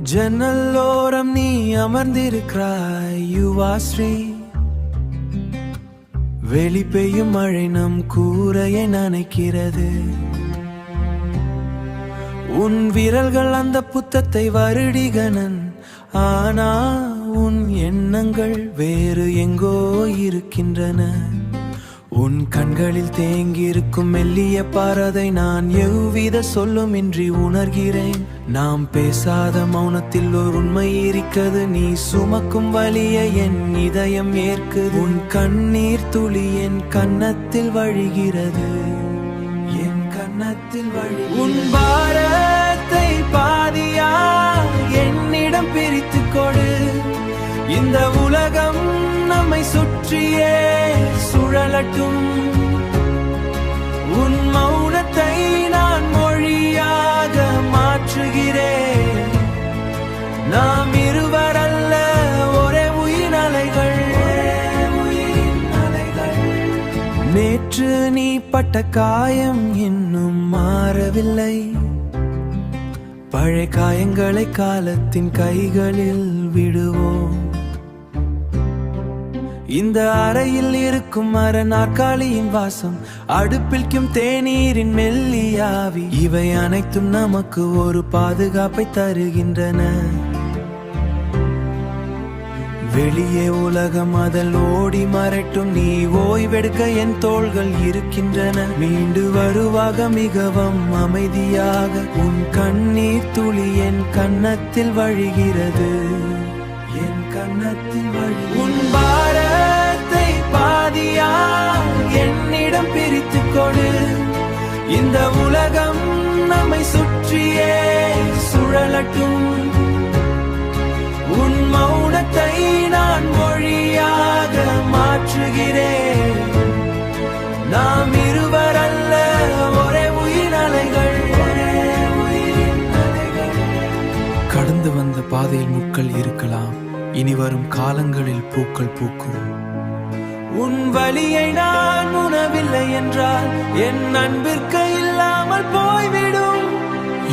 ஜன்னலோரம் நீ அமர்ந்திருக்கிறாய் யுவாஸ்ரீ. வெளி பெய்யும் மழை நம் கூரையை நனைக்கிறது. உன் விரல்கள் அந்த புத்தத்தை வருடிகனன். ஆனா உன் எண்ணங்கள் வேறு எங்கோ இருக்கின்றன. உன் கண்களில் தேங்கியிருக்கும் மெல்லிய பாரதை நான் எவ்வித சொல்லுமின்றி உணர்கிறேன். நாம் பேசாத மௌனத்தில் ஒரு உண்மை இருக்கிறது. நீ சுமக்கும் வலியை என் இதயம் ஏற்குது. உன் கண்ணீர் துளி என் கன்னத்தில் வழிகிறது. என் கன்னத்தில் வழி. உன் பாரத்தை பாதியா என்னிடம் பிரித்து கொடு. இந்த உலகம் நம்மை சுற்றியே சுழலட்டும். உன் மௌனத்தை நான் மொழியாக மாற்றுகிறேன். நாம் இருவரல்ல, ஒரே உயிர் அலைகள். நேற்று நீ பட்ட காயம் இன்னும் மாறவில்லை. பழைய காயங்களை காலத்தின் கைகளில் விடுவோம். இந்த அறையில் இருக்கும் மர நாற்காலியின் வாசம், அடுப்பில்கும் தேநீரின் மெல்லியாவி, இவை அனைத்தும் நமக்கு ஒரு பாதுகாப்பை தருகின்றன. வெளியே உலகம் அதில் ஓடி மறைட்டும். நீ ஓய்வெடுக்க என் தோள்கள் இருக்கின்றன. மீண்டு வருவாக மிகவும் அமைதியாக. உன் கண்ணீர் துளி என் கன்னத்தில் வழிகிறது. என் கன்னத்தில் வழி. உன் பாரத்தை பாதியா என்னிடம் பிரித்து கொடு. இந்த உலகம் நம்மை சுற்றியே சுழலட்டும். உன் மௌனத்தை நான் மொழியாக மாற்றுகிறேன். நாம் இருவரல்ல, ஒரே உயிர் அலைகள். கடந்து வந்த பாதையில் முட்கள் இருக்கலாம். இனி வரும் காலங்களில் பூக்கள் பூக்கும். உன் வலியை நான் உணவில்லை என்றால் என் அன்பிற்கு இல்லாமல் போய்விடும்.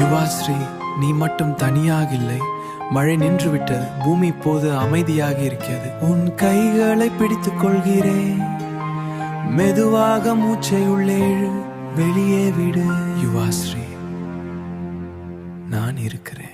யுவாஸ்ரீ, நீ மட்டும் தனியாக இல்லை. மழை நின்றுவிட்டது. பூமி இப்போது அமைதியாக இருக்கிறது. உன் கைகளை பிடித்துக் கொள்கிறேன். மெதுவாக மூச்சை உள்ளே வெளியே விடு. யுவாஸ்ரீ, நான் இருக்கிறேன்.